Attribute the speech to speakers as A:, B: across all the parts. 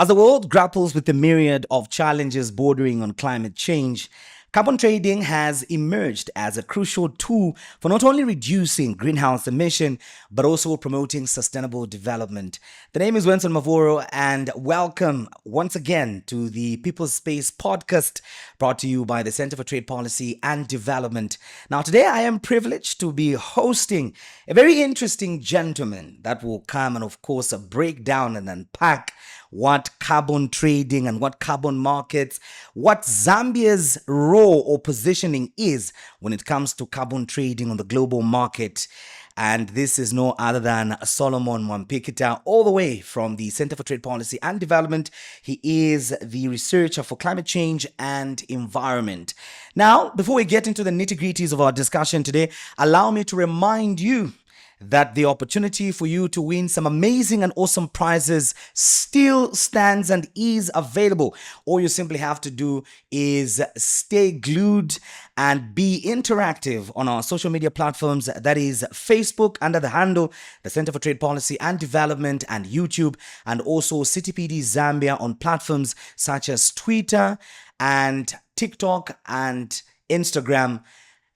A: As the world grapples with the myriad of challenges bordering on climate change, carbon trading has emerged as a crucial tool for not only reducing greenhouse emission, but also promoting sustainable development. The name is Wenson Mavoro, and welcome once again to the People's Space podcast brought to you by the Center for Trade Policy and Development. Now, today I am privileged to be hosting a very interesting gentleman that will come and, of course, break down and unpack what carbon trading and what carbon markets, what Zambia's role or positioning is when it comes to carbon trading on the global market. And this is no other than Solomon Mwampikita, all the way from the Center for Trade Policy and Development. He is the researcher for climate change and environment. Now, before we get into the nitty-gritties of our discussion today, allow me to remind you that the opportunity for you to win some amazing and awesome prizes still stands and is available. All you simply have to do is stay glued and be interactive on our social media platforms. That is Facebook under the handle the Center for Trade Policy and Development, and YouTube, and also CTPD Zambia on platforms such as Twitter and TikTok and Instagram.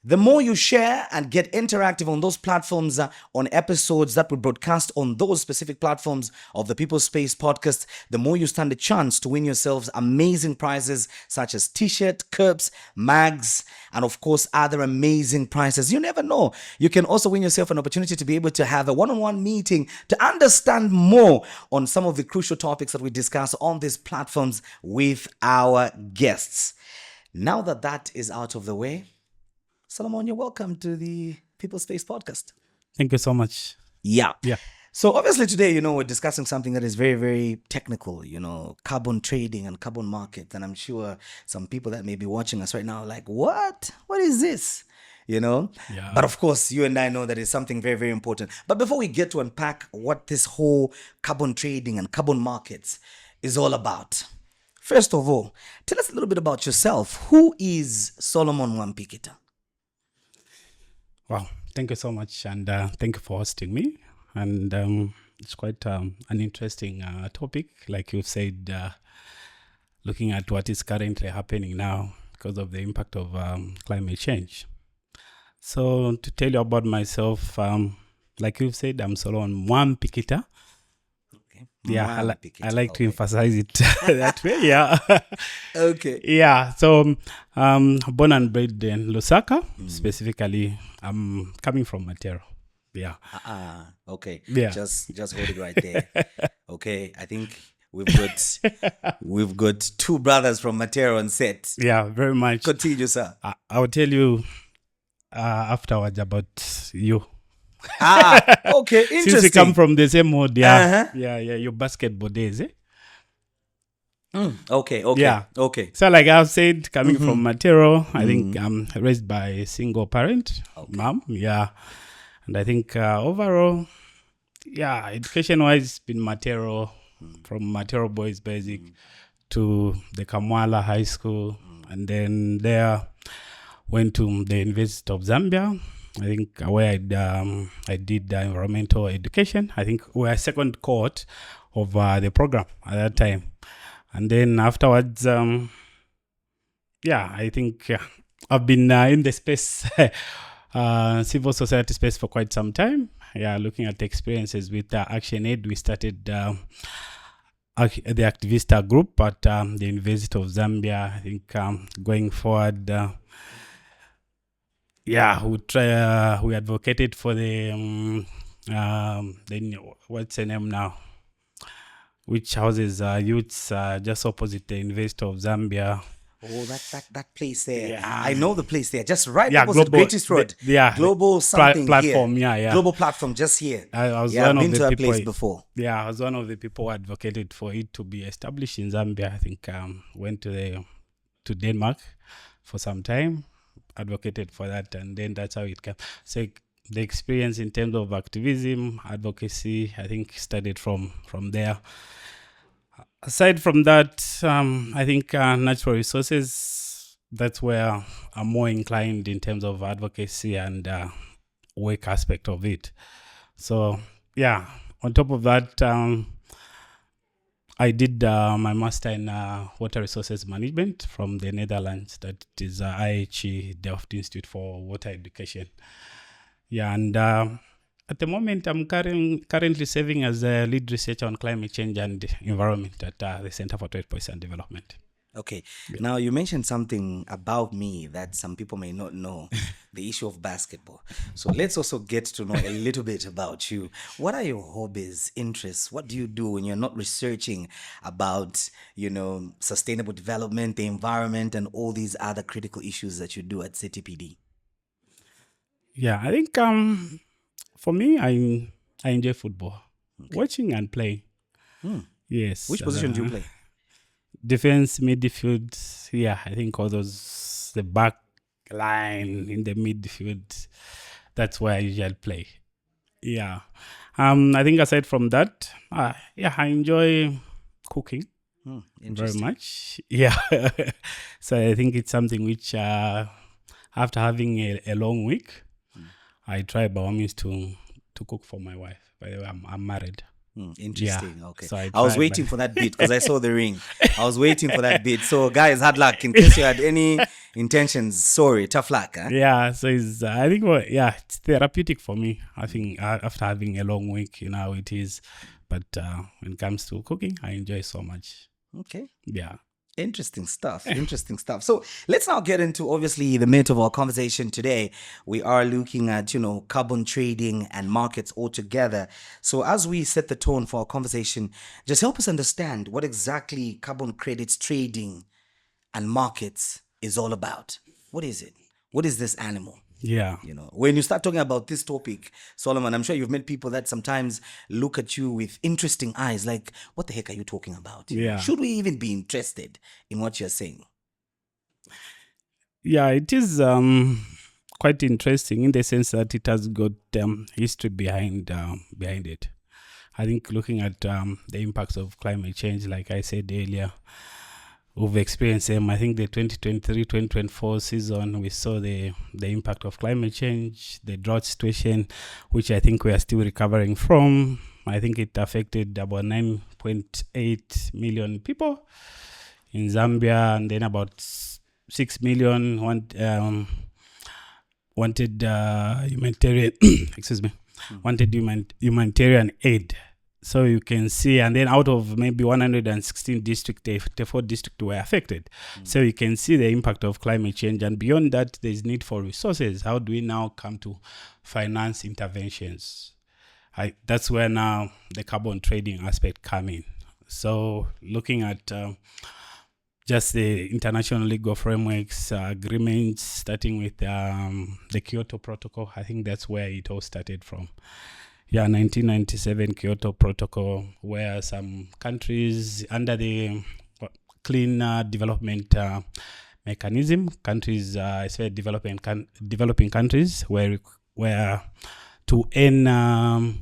A: The more you share and get interactive on those platforms, on episodes that will broadcast on those specific platforms of the People's Space podcast, the more you stand a chance to win yourselves amazing prizes such as t-shirt, cups, mags, and of course other amazing prizes. You never know. You can also win yourself an opportunity to be able to have a one-on-one meeting to understand more on some of the crucial topics that we discuss on these platforms with our guests. Now that that is out of the way, Solomon, you're welcome to the People's Space podcast.
B: Thank you so much.
A: Yeah.
B: Yeah.
A: So obviously today, we're discussing something that is very, very technical, carbon trading and carbon market. And I'm sure some people that may be watching us right now are like, what? What is this?
B: Yeah.
A: But of course, you and I know that it's something very, very important. But before we get to unpack what this whole carbon trading and carbon markets is all about, first of all, tell us a little bit about yourself. Who is Solomon Mwampikita?
B: Wow. Thank you so much. And thank you for hosting me. And it's quite an interesting topic. Like you said, looking at what is currently happening now because of the impact of climate change. So to tell you about myself, like you said, I'm Solomon Mwampikita. Yeah, I like to emphasize it that way. Yeah.
A: Okay.
B: Yeah. So, born and bred in Lusaka. Specifically, I'm coming from Matero. Yeah.
A: Okay.
B: Yeah.
A: Just hold it right there. Okay. I think we've got two brothers from Matero on set.
B: Yeah. Very much.
A: Continue, sir.
B: I will tell you afterwards about you.
A: Okay, interesting.
B: Since we come from the same mode,
A: Uh-huh.
B: your basketball days,
A: Okay.
B: Yeah.
A: Okay.
B: So like I've said, coming from Matero, I think I'm raised by a single parent, mom, and I think overall, education-wise, it's been Matero, from Matero Boys Basic to the Kamwala High School, and then there went to the University of Zambia. I think where I did environmental education. I think we were second cohort of the program at that time. And then afterwards, I think I've been in the space, civil society space for quite some time. Yeah, looking at experiences with Action Aid. We started the Activista group at the University of Zambia. I think going forward, we advocated for the what's the name now? Which houses youths just opposite the University of Zambia.
A: Oh, that place there.
B: Yeah.
A: I know the place there. Just right
B: Yeah,
A: opposite
B: global,
A: Greatest Road.
B: Global
A: something
B: platform.
A: here.
B: Yeah.
A: Global platform just here.
B: I was
A: I've
B: one
A: been
B: of
A: to
B: the
A: that
B: people.
A: place before.
B: Yeah, I was one of the people who advocated for it to be established in Zambia. I think went to Denmark for some time, advocated for that, and then that's how it came. So the experience in terms of activism, advocacy, I think started from there. Aside from that, I think natural resources, that's where I'm more inclined in terms of advocacy and work aspect of it. So, yeah, on top of that, I did my master in water resources management from the Netherlands. That is IHE, Delft Institute for Water Education. Yeah, and at the moment, I'm currently serving as a lead researcher on climate change and environment at the Center for Trade Policy and Development.
A: Okay. Now, you mentioned something about me that some people may not know, the issue of basketball. So let's also get to know a little bit about you. What are your hobbies, interests? What do you do when you're not researching about, sustainable development, the environment, and all these other critical issues that you do at CTPD?
B: Yeah, I think for me, I enjoy football, watching and playing. Yes.
A: Which position do you play?
B: Defense, midfield. Yeah, I think all those, the back line in the midfield, that's where I usually play. Yeah. I think aside from that, I enjoy cooking very
A: Interesting.
B: much. Yeah. So I think it's something which, after having a long week, I try by all means to cook for my wife. By the way, I'm married.
A: Interesting.
B: Yeah.
A: Okay.
B: So
A: I was waiting for that bit because I saw the ring. I was waiting for that bit. So, guys, hard luck. In case you had any intentions, sorry, tough luck. Huh?
B: Yeah. So it's, I think, it's therapeutic for me. I think after having a long week, how it is. But when it comes to cooking, I enjoy so much.
A: Okay.
B: Yeah.
A: Interesting stuff. Interesting stuff. So let's now get into obviously the meat of our conversation today. We are looking at, carbon trading and markets altogether. So as we set the tone for our conversation, just help us understand what exactly carbon credits trading and markets is all about. What is it? What is this animal?
B: Yeah.
A: When you start talking about this topic, Solomon, I'm sure you've met people that sometimes look at you with interesting eyes, like, what the heck are you talking about?
B: Yeah.
A: Should we even be interested in what you're saying?
B: Yeah, it is quite interesting in the sense that it has got history behind it. I think looking at the impacts of climate change, like I said earlier, we've experienced them. I think the 2023-2024 season, we saw the impact of climate change, the drought situation, which I think we are still recovering from. I think it affected about 9.8 million people in Zambia, and then about 6 million wanted humanitarian wanted humanitarian aid. So you can see, and then out of maybe 116 districts, 34 districts were affected. So you can see the impact of climate change. And beyond that, there's need for resources. How do we now come to finance interventions? That's where now the carbon trading aspect come in. So looking at just the international legal frameworks, agreements, starting with the Kyoto Protocol, I think that's where it all started from. Yeah, 1997 Kyoto Protocol, where some countries under the clean development mechanism, countries, especially developing countries, were to earn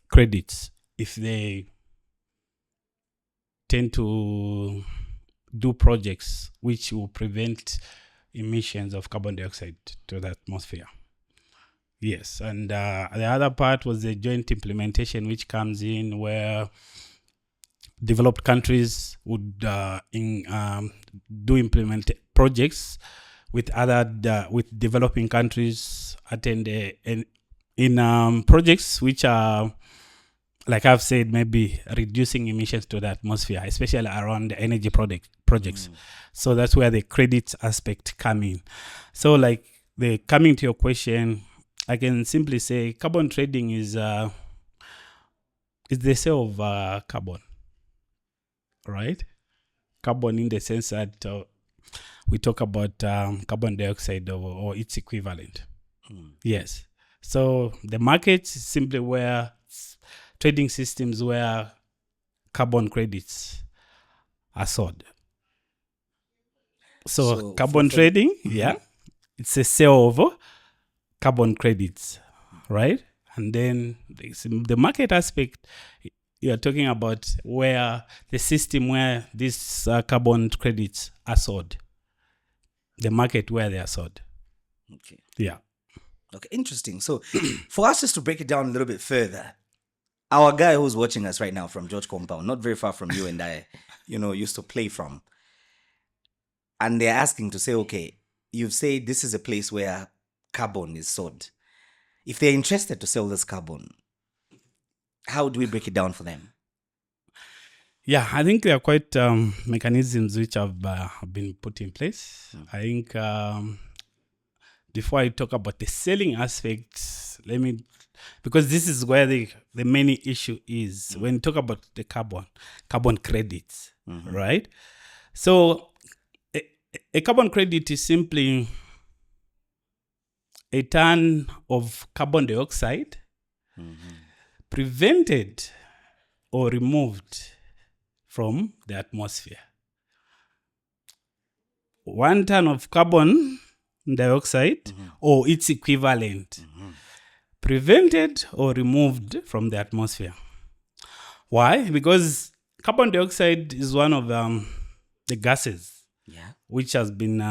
B: credits if they tend to do projects which will prevent emissions of carbon dioxide to the atmosphere. Yes, and the other part was the joint implementation, which comes in where developed countries would do implement projects with with developing countries, attend in projects which are, like I've said, maybe reducing emissions to the atmosphere, especially around the energy projects. So that's where the credits aspect come in. So like coming to your question, I can simply say carbon trading is the sale of carbon, right? Carbon in the sense that we talk about carbon dioxide or its equivalent. Yes. So the market is simply where trading systems where carbon credits are sold. So carbon trading, it's a sale of carbon credits, right? And then the market aspect, you're talking about where the system where these carbon credits are sold, the market where they are sold.
A: Okay.
B: Yeah.
A: Okay, interesting. So for us just to break it down a little bit further, Our guy who's watching us right now from George Compound, not very far from you and I, used to play from. And they're asking to say, okay, you've said this is a place where carbon is sold. If they're interested to sell this carbon, how do we break it down for them?
B: Yeah, I think there are quite mechanisms which have been put in place. I think before I talk about the selling aspect, because this is where the main issue is when you talk about the carbon credits, right? So a carbon credit is simply a ton of carbon dioxide prevented or removed from the atmosphere. 1 ton of carbon dioxide or its equivalent prevented or removed from the atmosphere. Why? Because carbon dioxide is one of the gases which has been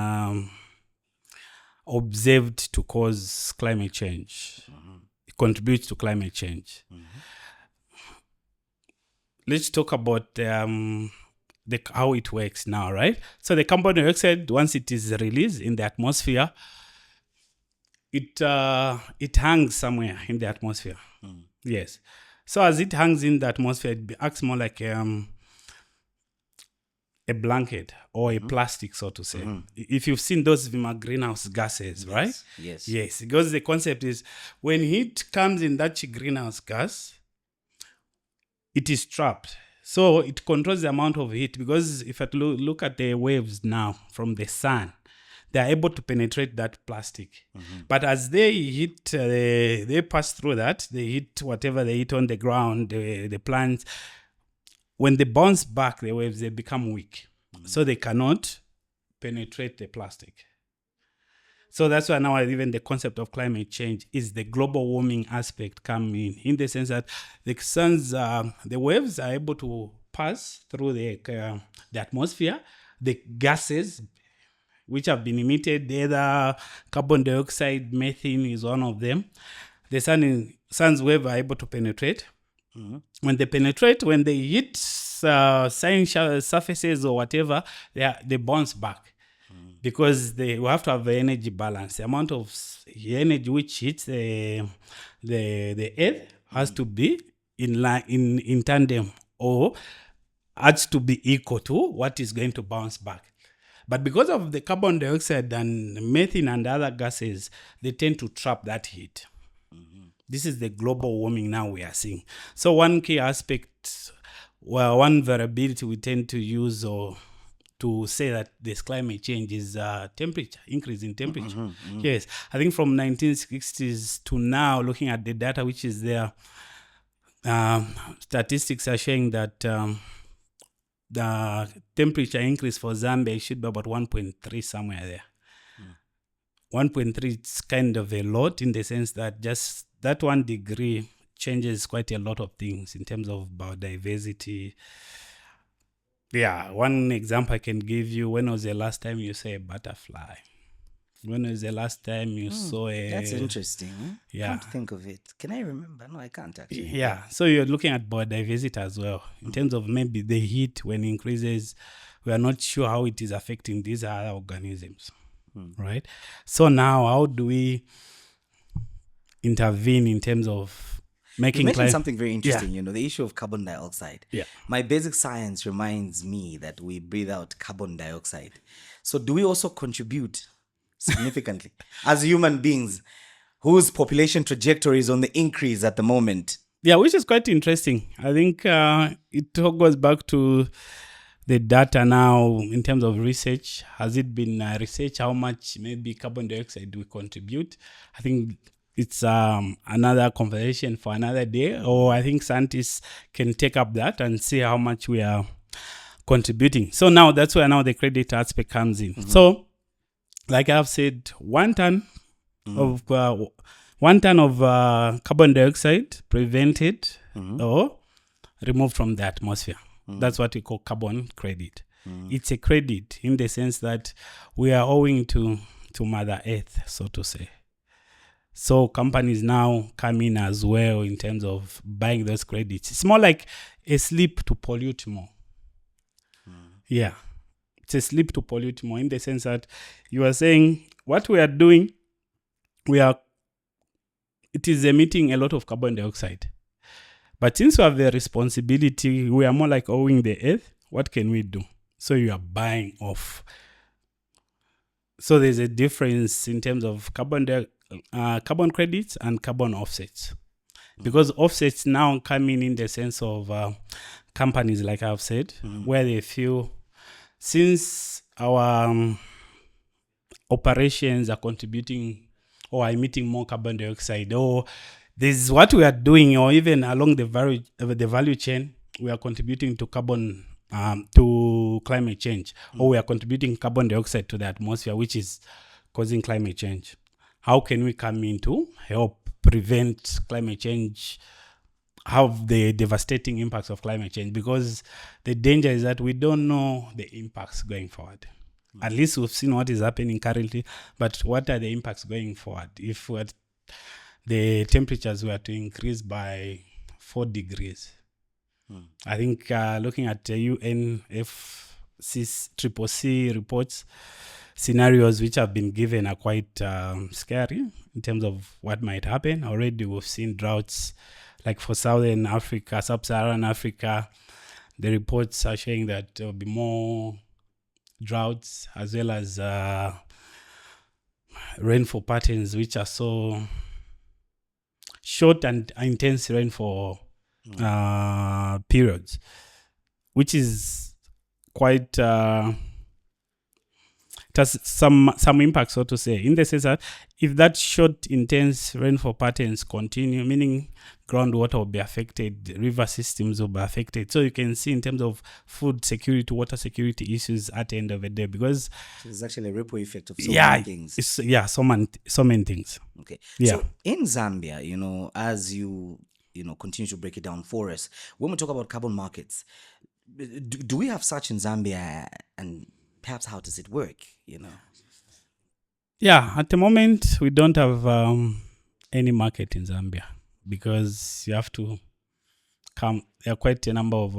B: observed to cause climate change. It contributes to climate change. Let's talk about how it works now, right? So the carbon dioxide, once it is released in the atmosphere, it hangs somewhere in the atmosphere. Yes. So as it hangs in the atmosphere, it acts more like a blanket or a plastic, so to say. If you've seen those greenhouse gases, right? Yes. Because the concept is when heat comes in that greenhouse gas, it is trapped. So it controls the amount of heat, because if I look at the waves now from the sun, they are able to penetrate that plastic. But as they hit, they pass through that, they hit whatever they hit on the ground, the plants. When they bounce back, the waves, they become weak. So they cannot penetrate the plastic. So that's why now even the concept of climate change is the global warming aspect coming in the sense that the waves are able to pass through the atmosphere, the gases which have been emitted, either carbon dioxide, methane is one of them. The sun's wave are able to penetrate. When they penetrate, when they hit surfaces or whatever, they bounce back. Because we have to have the energy balance. The amount of energy which hits the earth has to be in tandem, or has to be equal to what is going to bounce back. But because of the carbon dioxide and methane and other gases, they tend to trap that heat. This is the global warming now we are seeing. So one key aspect, one variability we tend to use or to say that this climate change is temperature, increase in temperature. Yes, I think from 1960s to now, looking at the data which is there, statistics are showing that the temperature increase for Zambia should be about 1.3 somewhere there. 1.3 is kind of a lot, in the sense that just that 1 degree changes quite a lot of things in terms of biodiversity. Yeah, one example I can give you: when was the last time you saw a butterfly? When was the last time you saw a...
A: That's interesting.
B: Yeah.
A: Can't think of it. Can I remember? No, I can't actually.
B: Yeah, so you're looking at biodiversity as well. In terms of maybe the heat, when it increases, we are not sure how it is affecting these other organisms, right? So now, how do we intervene in terms of making...
A: You mentioned something very interesting,
B: Yeah.
A: the issue of carbon dioxide.
B: Yeah.
A: My basic science reminds me that we breathe out carbon dioxide. So do we also contribute significantly as human beings whose population trajectory is on the increase at the moment?
B: Yeah, which is quite interesting. I think it all goes back to the data now in terms of research. Has it been research how much maybe carbon dioxide we contribute? I think it's another conversation for another day, or I think scientists can take up that and see how much we are contributing. So now that's where now the credit aspect comes in. So, like I've said, 1 ton of 1 ton of carbon dioxide prevented or removed from the atmosphere. That's what we call carbon credit. It's a credit in the sense that we are owing to Mother Earth, so to say. So companies now come in as well in terms of buying those credits. It's more like a slip to pollute more. Yeah. It's a slip to pollute more in the sense that you are saying what we are doing, it is emitting a lot of carbon dioxide. But since we have the responsibility, we are more like owing the earth. What can we do? So you are buying off. So there's a difference in terms of carbon credits and carbon offsets. Because offsets now come in the sense of companies, like I've said, where they feel since our operations are contributing or are emitting more carbon dioxide, or this is what we are doing, or even along the value chain, we are contributing to to climate change, or we are contributing carbon dioxide to the atmosphere, which is causing climate change. How can we come in to help prevent climate change, have the devastating impacts of climate change? Because the danger is that we don't know the impacts going forward. At least we've seen what is happening currently, but what are the impacts going forward? If the temperatures were to increase by 4 degrees, I think looking at UNFCCC reports, scenarios which have been given are quite scary in terms of what might happen. Already we've seen droughts, like for Southern Africa, Sub-Saharan Africa. The reports are showing that there will be more droughts, as well as rainfall patterns which are so short and intense rainfall periods, which is quite it has some impact, so to say, in the sense that if that short intense rainfall patterns continue, meaning groundwater will be affected, river systems will be affected. So you can see in terms of food security, water security issues at the end of the day, because
A: there's actually a ripple effect of so many things.
B: So many things.
A: Okay.
B: Yeah.
A: So in Zambia, as you continue to break it down for us, when we talk about carbon markets, do we have such in Zambia, and perhaps how does it work?
B: Yeah, at the moment we don't have any market in Zambia, because you have to there are quite a number of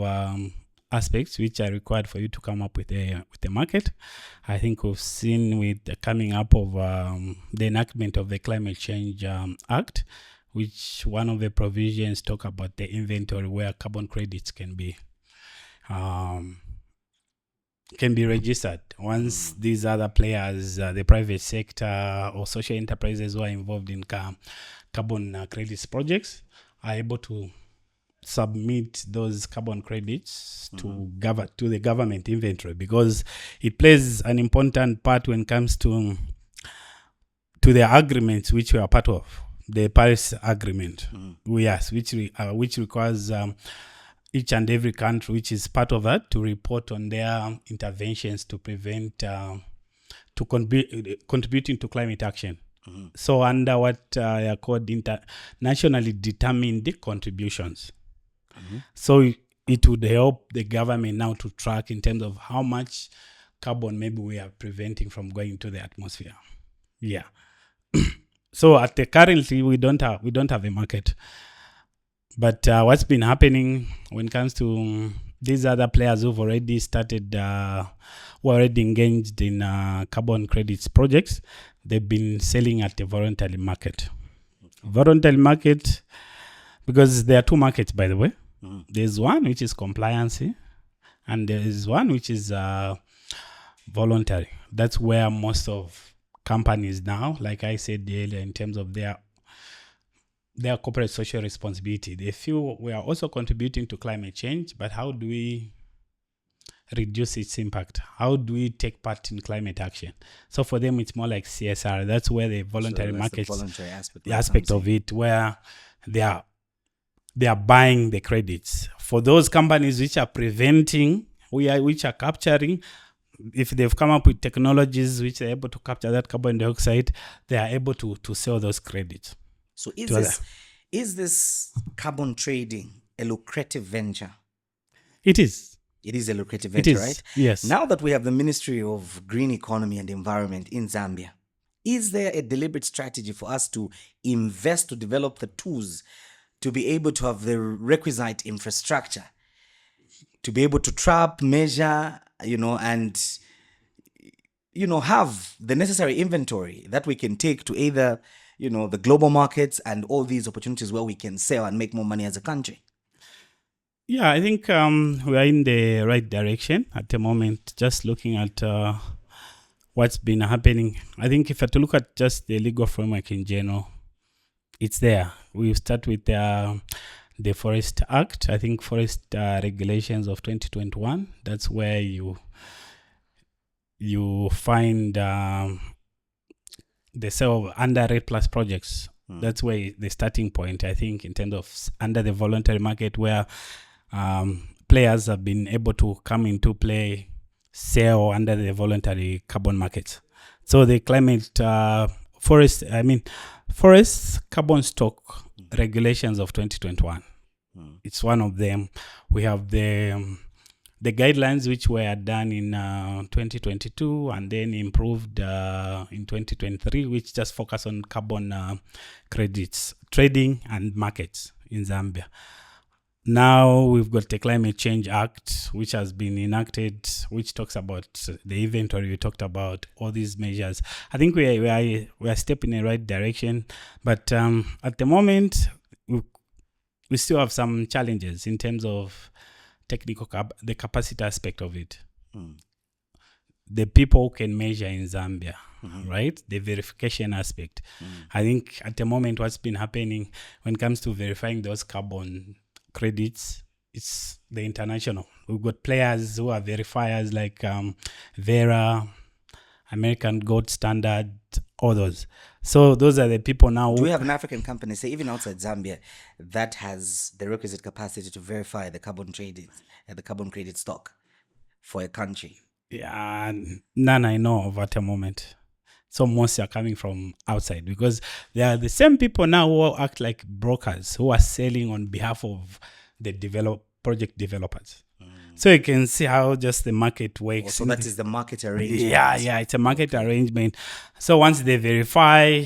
B: aspects which are required for you to come up with a market. I think we've seen with the coming up of the enactment of the Climate Change Act, which one of the provisions talk about the inventory where carbon credits can be registered. Once these other players, the private sector or social enterprises who are involved in carbon credits projects, are able to submit those carbon credits to the government inventory, because it plays an important part when it comes to the agreements which we are part of, the Paris Agreement. Yes, which requires each and every country which is part of that to report on their interventions to prevent contributing to climate action. So under what are called nationally determined contributions. So it would help the government now to track in terms of how much carbon maybe we are preventing from going into the atmosphere. Yeah. So currently we don't have a market. But what's been happening when it comes to these other players who've already started, who are already engaged in carbon credits projects, they've been selling at the voluntary market. Voluntary market, because there are two markets, by the way. There's one which is compliancy, and there is one which is voluntary. That's where most of companies now, like I said earlier, in terms of their corporate social responsibility, they feel we are also contributing to climate change, but how do we reduce its impact? How do we take part in climate action? So for them, it's more like CSR. That's where the voluntary markets,
A: the voluntary
B: aspect of it, where they are buying the credits. For those companies which are preventing, which are capturing, if they've come up with technologies which are able to capture that carbon dioxide, they are able to sell those credits.
A: So is this carbon trading a lucrative venture?
B: It is.
A: It is a lucrative venture, right?
B: Yes.
A: Now that we have the Ministry of Green Economy and Environment in Zambia, Is there a deliberate strategy for us to invest to develop the tools to be able to have the requisite infrastructure to be able to trap, measure, and have the necessary inventory that we can take to either the global markets and all these opportunities where we can sell and make more money as a country?
B: Yeah, I think we are in the right direction at the moment. Just looking at what's been happening, I think if I to look at just the legal framework in general, it's there. We start with the Forest Act. I think Forest Regulations of 2021. That's where you find the sale of under RED Plus projects. That's where the starting point, I think, in terms of under the voluntary market, where players have been able to come into play, sell under the voluntary carbon markets. So the climate forest carbon stock regulations of 2021. It's one of them. We have the guidelines which were done in 2022 and then improved in 2023, which just focus on carbon credits, trading and markets in Zambia. Now we've got the Climate Change Act, which has been enacted, which talks about the inventory. We talked about all these measures. I think we are a step in the right direction, but at the moment we still have some challenges in terms of technical the capacity aspect of it. The people can measure in Zambia, right? The verification aspect. I think at the moment what's been happening when it comes to verifying those carbon credits, it's the international. We've got players who are verifiers like Vera, American Gold Standard, others. So those are the people now.
A: Do we have an African company, say even outside Zambia, that has the requisite capacity to verify the carbon credit stock for a country?
B: Yeah, none I know of at the moment. So most are coming from outside because they are the same people now who act like brokers who are selling on behalf of the project developers. So you can see how just the market works.
A: So that is the market arrangement.
B: Yeah, it's a market arrangement. So once they verify,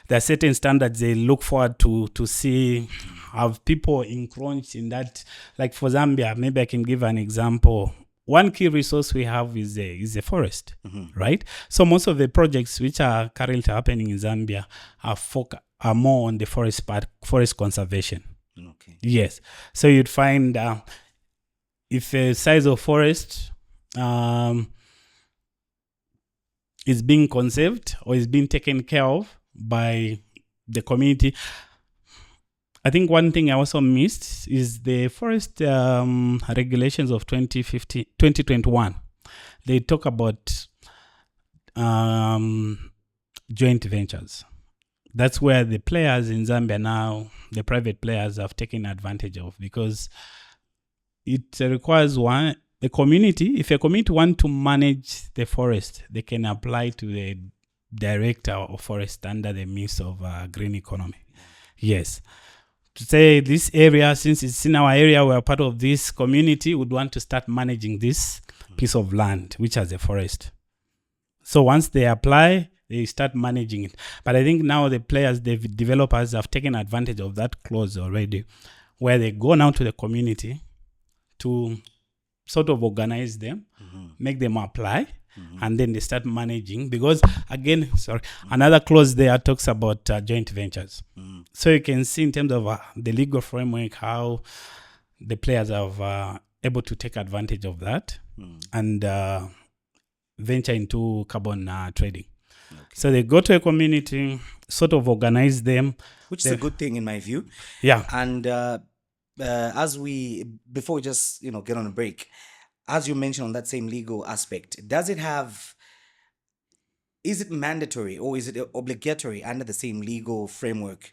B: there are certain standards they look forward to see. Have people encroached in that? Like for Zambia, maybe I can give an example. One key resource we have is the forest, right? So most of the projects which are currently happening in Zambia are more on the forest part, forest conservation.
A: Okay.
B: Yes. So you'd find if a size of forest is being conserved or is being taken care of by the community. I think one thing I also missed is the forest regulations of 2021. They talk about joint ventures. That's where the players in Zambia now, the private players, have taken advantage of, because it requires a community. If a community wants to manage the forest, they can apply to the director of forest under the means of green economy. Yes. To say this area, since it's in our area, we're part of this community, would want to start managing this piece of land, which has a forest. So once they apply, they start managing it. But I think now the players, the developers have taken advantage of that clause already, where they go now to the community to sort of organize them, make them apply, and then they start managing. Because again, another clause there talks about joint ventures. So you can see in terms of the legal framework how the players have able to take advantage of that and venture into carbon trading. Okay. So they go to a community, sort of organize them,
A: which is a good thing in my view.
B: Yeah.
A: And before we just get on a break, as you mentioned on that same legal aspect, is it mandatory or is it obligatory under the same legal framework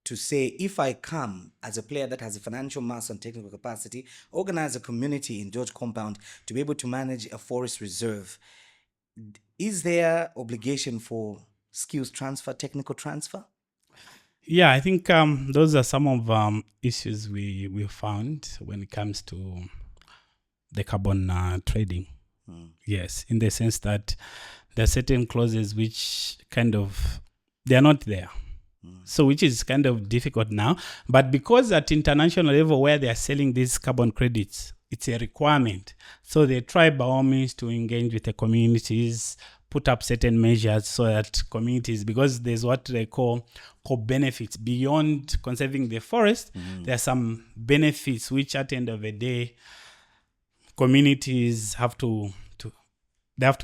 A: to say, if I come as a player that has a financial mass and technical capacity, organize a community in George Compound to be able to manage a forest reserve, is there obligation for skills transfer, technical transfer?
B: Yeah, I think those are some of issues we found when it comes to the carbon trading. Yes, in the sense that there are certain clauses which kind of, they are not there. So which is kind of difficult now. But because at international level where they are selling these carbon credits, it's a requirement. So they try by all means to engage with the communities, put up certain measures so that communities, because there's what they call co-benefits. Beyond conserving the forest, there are some benefits which at the end of the day, communities have to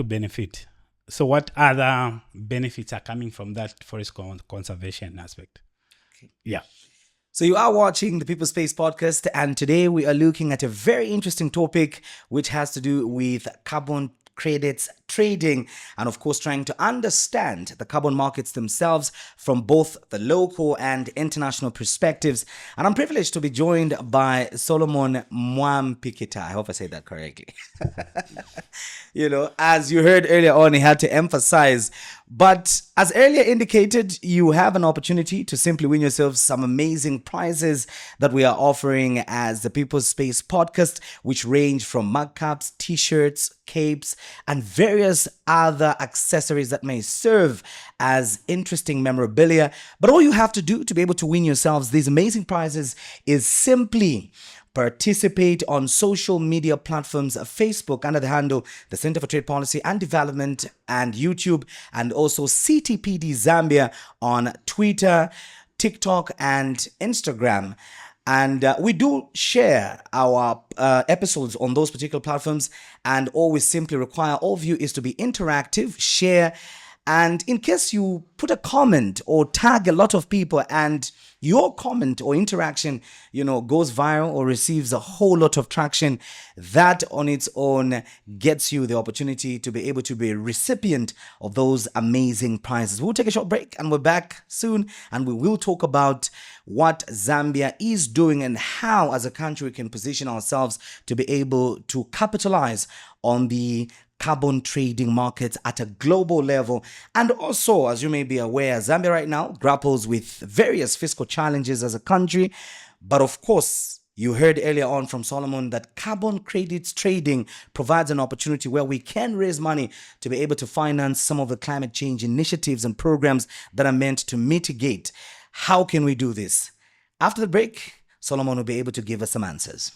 B: benefit. So what other benefits are coming from that forest conservation aspect? Okay. Yeah.
A: So you are watching the People Space podcast, and today we are looking at a very interesting topic which has to do with carbon credits trading, and of course trying to understand the carbon markets themselves from both the local and international perspectives. And I'm privileged to be joined by Solomon Mwampikita. I hope I said that correctly. As you heard earlier on, he had to emphasize. But as earlier indicated, you have an opportunity to simply win yourself some amazing prizes that we are offering as the People's Space podcast, which range from mug cups, t-shirts, capes, and various other accessories that may serve as interesting memorabilia. But all you have to do to be able to win yourselves these amazing prizes is simply participate on social media platforms, Facebook under the handle the Center for Trade Policy and Development, and YouTube, and also CTPD Zambia on Twitter, TikTok, and Instagram. And we do share our episodes on those particular platforms, and all we simply require all of you is to be interactive, share, and in case you put a comment or tag a lot of people and your comment or interaction, goes viral or receives a whole lot of traction, that on its own gets you the opportunity to be able to be a recipient of those amazing prizes. We'll take a short break and we're back soon, and we will talk about what Zambia is doing and how as a country we can position ourselves to be able to capitalize on the carbon trading markets at a global level. And also, as you may be aware, Zambia right now grapples with various fiscal challenges as a country. But of course, you heard earlier on from Solomon that carbon credits trading provides an opportunity where we can raise money to be able to finance some of the climate change initiatives and programs that are meant to mitigate. How can we do this? After the break, Solomon will be able to give us some answers.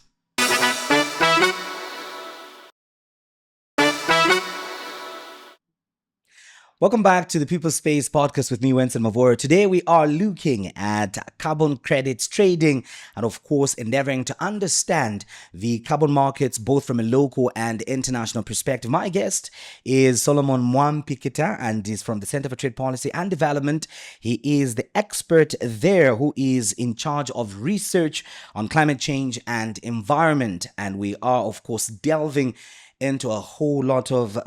A: Welcome back to the People Space podcast with me, Wenson Mavora. Today we are looking at carbon credits trading and of course endeavoring to understand the carbon markets both from a local and international perspective. My guest is Solomon Mwampikita and is from the Center for Trade Policy and Development. He is the expert there who is in charge of research on climate change and environment. And we are of course delving into a whole lot of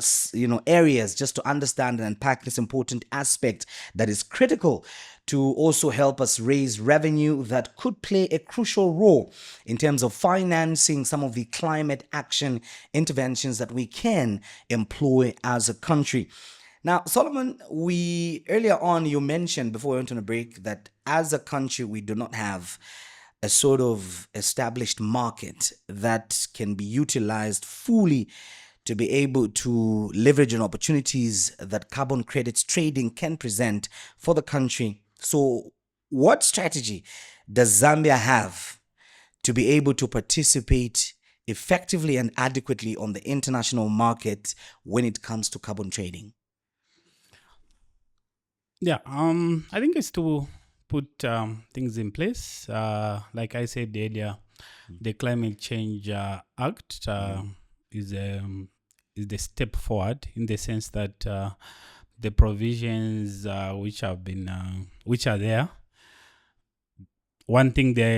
A: areas just to understand and unpack this important aspect that is critical to also help us raise revenue that could play a crucial role in terms of financing some of the climate action interventions that we can employ as a country. Now, Solomon, earlier on you mentioned before we went on a break that as a country we do not have a sort of established market that can be utilized fully to be able to leverage on opportunities that carbon credits trading can present for the country. So what strategy does Zambia have to be able to participate effectively and adequately on the international market when it comes to carbon trading?
B: Yeah, I think it's to put things in place. Like I said earlier, the Climate Change Act is the step forward in the sense that the provisions which are there. One thing they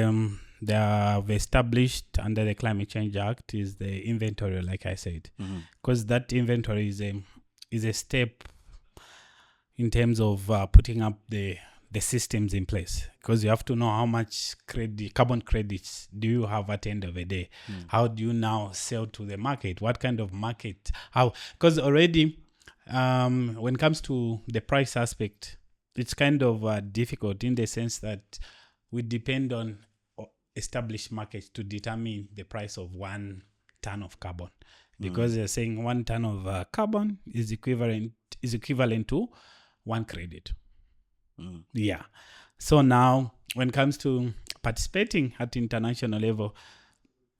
B: have established under the Climate Change Act is the inventory, like I said, because that inventory is a step in terms of putting up the systems in place, because you have to know how much carbon credits do you have at the end of the day. How do you now sell to the market? What kind of market? How? Because already when it comes to the price aspect, it's kind of difficult in the sense that we depend on established markets to determine the price of 1 ton of carbon. because they're saying 1 ton of carbon is equivalent to 1 credit. Yeah. So now, when it comes to participating at international level,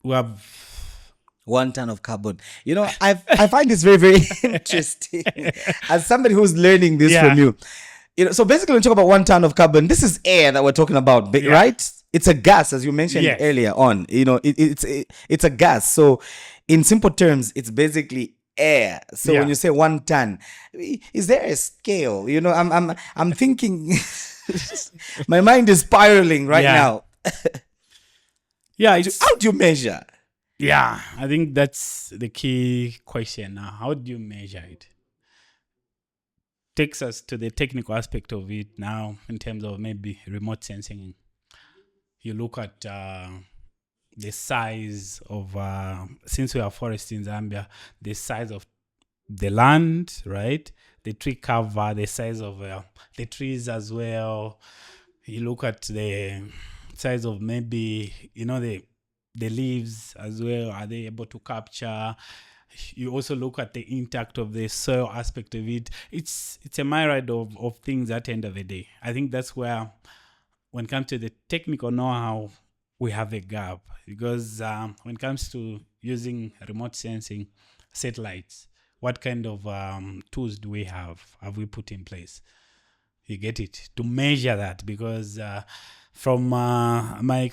B: we have
A: 1 ton of carbon. You know, I find this very, very interesting as somebody who's learning this from you. You know, so basically, when we talk about 1 ton of carbon, this is air that we're talking about, right? It's a gas, as you mentioned earlier on. You know, it's a gas. So, in simple terms, it's basically air. So when you say 1 ton, is there a scale? You know, I'm thinking, my mind is spiraling right now.
B: How
A: do you measure?
B: Yeah, I think that's the key question now. How do you measure it? Takes us to the technical aspect of it now in terms of maybe remote sensing. You look at the size of, since we have forests in Zambia, the size of the land, right? The tree cover, the size of the trees as well. You look at the size of maybe, the leaves as well. Are they able to capture? You also look at the intact of the soil aspect of it. It's a myriad of things at the end of the day. I think that's where, when it comes to the technical know-how, we have a gap. Because when it comes to using remote sensing satellites, what kind of tools do we have we put in place? You get it? To measure that. Because from my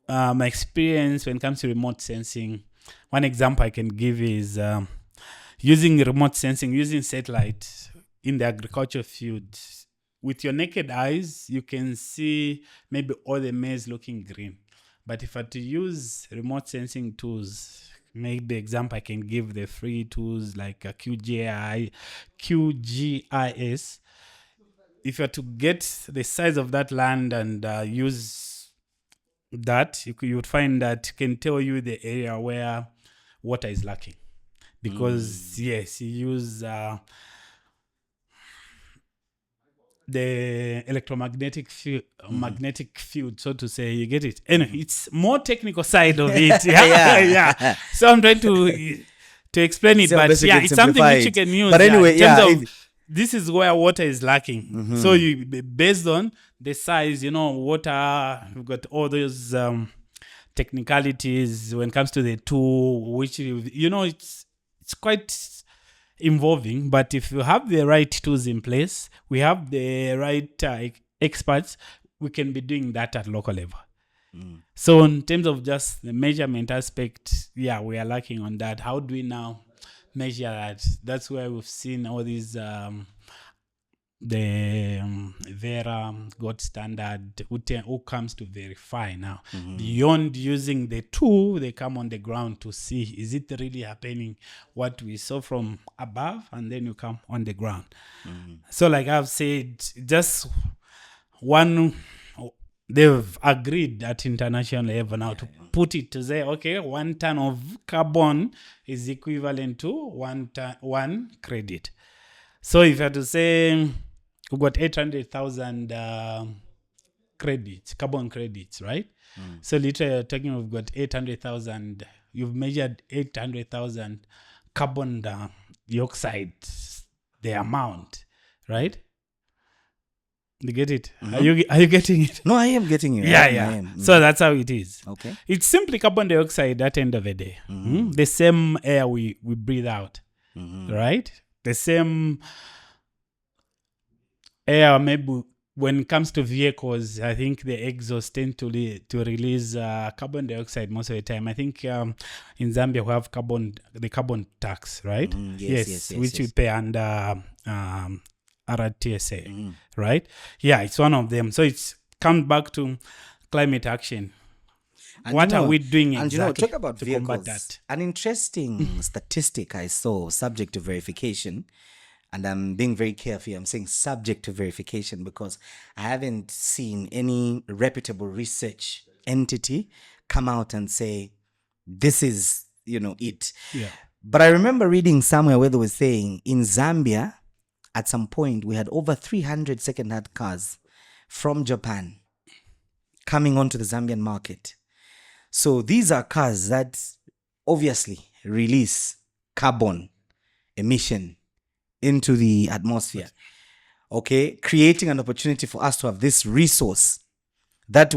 B: experience when it comes to remote sensing, one example I can give is using remote sensing, using satellite in the agriculture field. With your naked eyes, you can see maybe all the maize looking green. But if I had to use remote sensing tools, maybe example I can give the free tools like QGIS. If you are to get the size of that land and use that, you would find that can tell you the area where water is lacking. Because, yes, you use the electromagnetic field, magnetic field, so to say. You get it? Anyway, it's more technical side of it. Yeah. So I'm trying to explain it, but it's something which you can use.
A: But anyway,
B: this is where water is lacking. So you, based on the size, water, we've got all those technicalities when it comes to the tool, which, it's quite involving. But if you have the right tools in place, we have the right experts, we can be doing that at local level. So in terms of just the measurement aspect, we are lacking on that. How do we now measure that? That's where we've seen all these the Vera gold standard who comes to verify now. Beyond using the tool, they come on the ground to see, is it really happening what we saw from above, and then you come on the ground. So like I've said, just one, they've agreed at international level now to put it to say, okay, 1 ton of carbon is equivalent to 1 credit. So if you have to say we've got 800,000 credits, carbon credits, right? So literally you're talking, we've got 800,000, you've measured 800,000 carbon dioxide, the amount, right? You get it? Are you getting it?
A: No, I am getting it.
B: Yeah. So that's how it is.
A: Okay.
B: It's simply carbon dioxide at the end of the day. The same air we breathe out, right? The same air, maybe when it comes to vehicles, I think the exhausts tend to release carbon dioxide most of the time. I think in Zambia we have the carbon tax, right? Yes, which we pay under RTSA, right? Yeah, it's one of them. So it's come back to climate action. And what are we doing exactly?
A: And talk about
B: to
A: vehicles.
B: Combat that?
A: An interesting statistic I saw, subject to verification, and I'm being very careful. I'm saying subject to verification because I haven't seen any reputable research entity come out and say, this is, it.
B: Yeah.
A: But I remember reading somewhere where they were saying in Zambia, at some point, we had over 300 second-hand cars from Japan coming onto the Zambian market. So these are cars that obviously release carbon emission into the atmosphere. Okay, creating an opportunity for us to have this resource that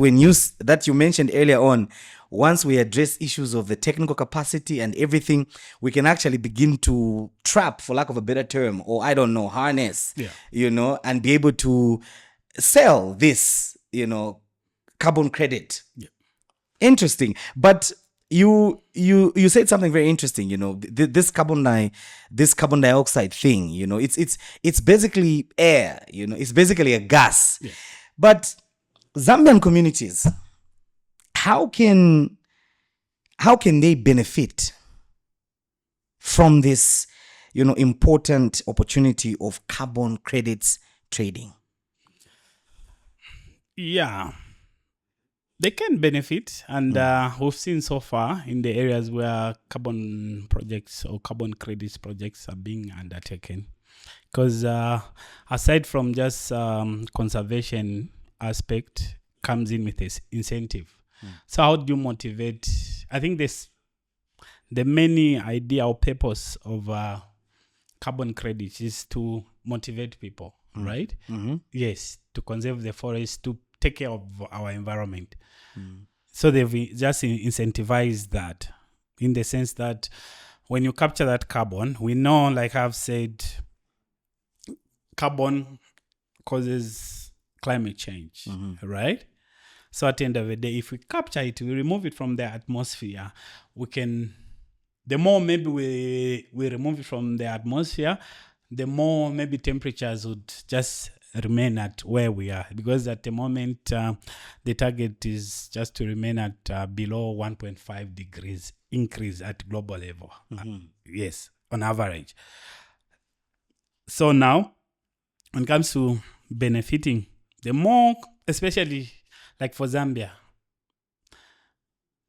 A: that you mentioned earlier on. Once we address issues of the technical capacity and everything, we can actually begin to trap, for lack of a better term, or I don't know, harness, and be able to sell this, carbon credit. Interesting. But you said something very interesting. This carbon dioxide thing. It's basically air. It's basically a gas. But Zambian communities, how can they benefit from this important opportunity of carbon credits trading?
B: Yeah, they can benefit, and we've seen so far in the areas where carbon projects or carbon credits projects are being undertaken. Because aside from just conservation aspect, comes in with this incentive. So how do you motivate? I think the main idea or purpose of carbon credits is to motivate people, right? Yes, to conserve the forest, to take care of our environment. So they've just incentivized that, in the sense that when you capture that carbon, we know, like I've said, carbon causes climate change, right? So at the end of the day, if we capture it, we remove it from the atmosphere, the more maybe we remove it from the atmosphere, the more maybe temperatures would just remain at where we are. Because at the moment, the target is just to remain at below 1.5 degrees increase at global level. Yes, on average. So now, when it comes to benefiting, the more, especially like for Zambia,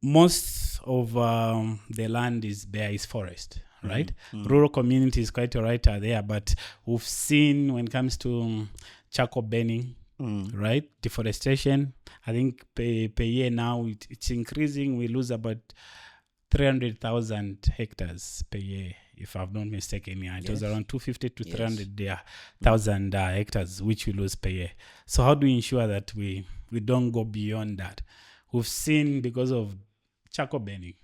B: most of the land is forest, right? Rural communities quite all right are there, but we've seen when it comes to charcoal burning, right? Deforestation, I think per year now it's increasing. We lose about 300,000 hectares per year, if I'm not mistaken. Yeah, it was around 250 to 300,000 hectares which we lose per year. So how do we ensure that we don't go beyond that? We've seen, because of charcoal burning,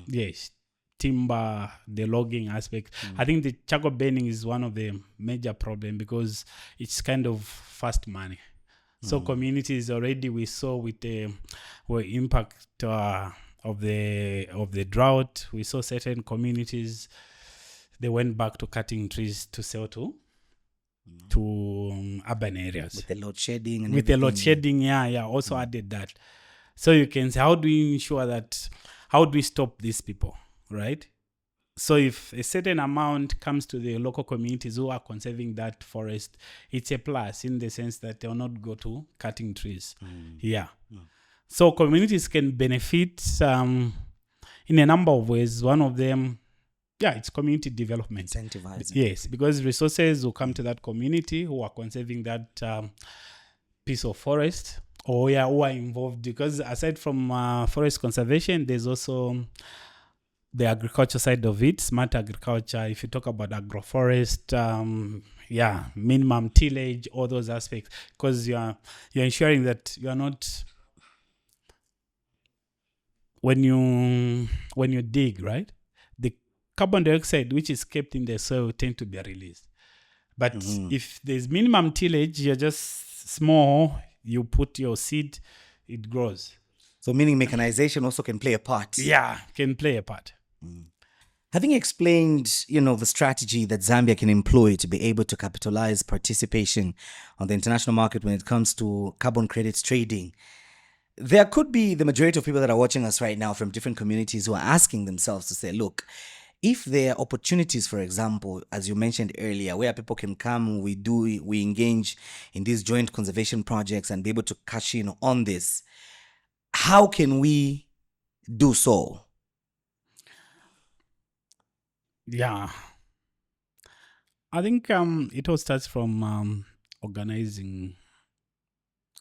B: yes, timber, the logging aspect. I think the charcoal burning is one of the major problems, because it's kind of fast money. So communities already, we saw with the impact of the drought, we saw certain communities, they went back to cutting trees to sell to urban areas.
A: With the load shedding and
B: with the load shedding, also added that. So you can say, how do we ensure that? How do we stop these people, right? So if a certain amount comes to the local communities who are conserving that forest, it's a plus, in the sense that they will not go to cutting trees. So communities can benefit in a number of ways. One of them, it's community development.
A: Incentivizing.
B: Yes, because resources will come to that community who are conserving that piece of forest, or who are involved. Because aside from forest conservation, there's also the agriculture side of it, smart agriculture. If you talk about agroforest, minimum tillage, all those aspects, because you're ensuring that you are not, when you dig, right, the carbon dioxide which is kept in the soil tend to be released. But if there's minimum tillage, you're just small, you put your seed, it grows.
A: So meaning mechanization also can play a part.
B: Yeah, can play a part.
A: Having explained, the strategy that Zambia can employ to be able to capitalize participation on the international market when it comes to carbon credits trading, there could be the majority of people that are watching us right now from different communities who are asking themselves to say, look, if there are opportunities, for example, as you mentioned earlier, where people can come, we engage in these joint conservation projects and be able to cash in on this, how can we do so?
B: Yeah, I think it all starts from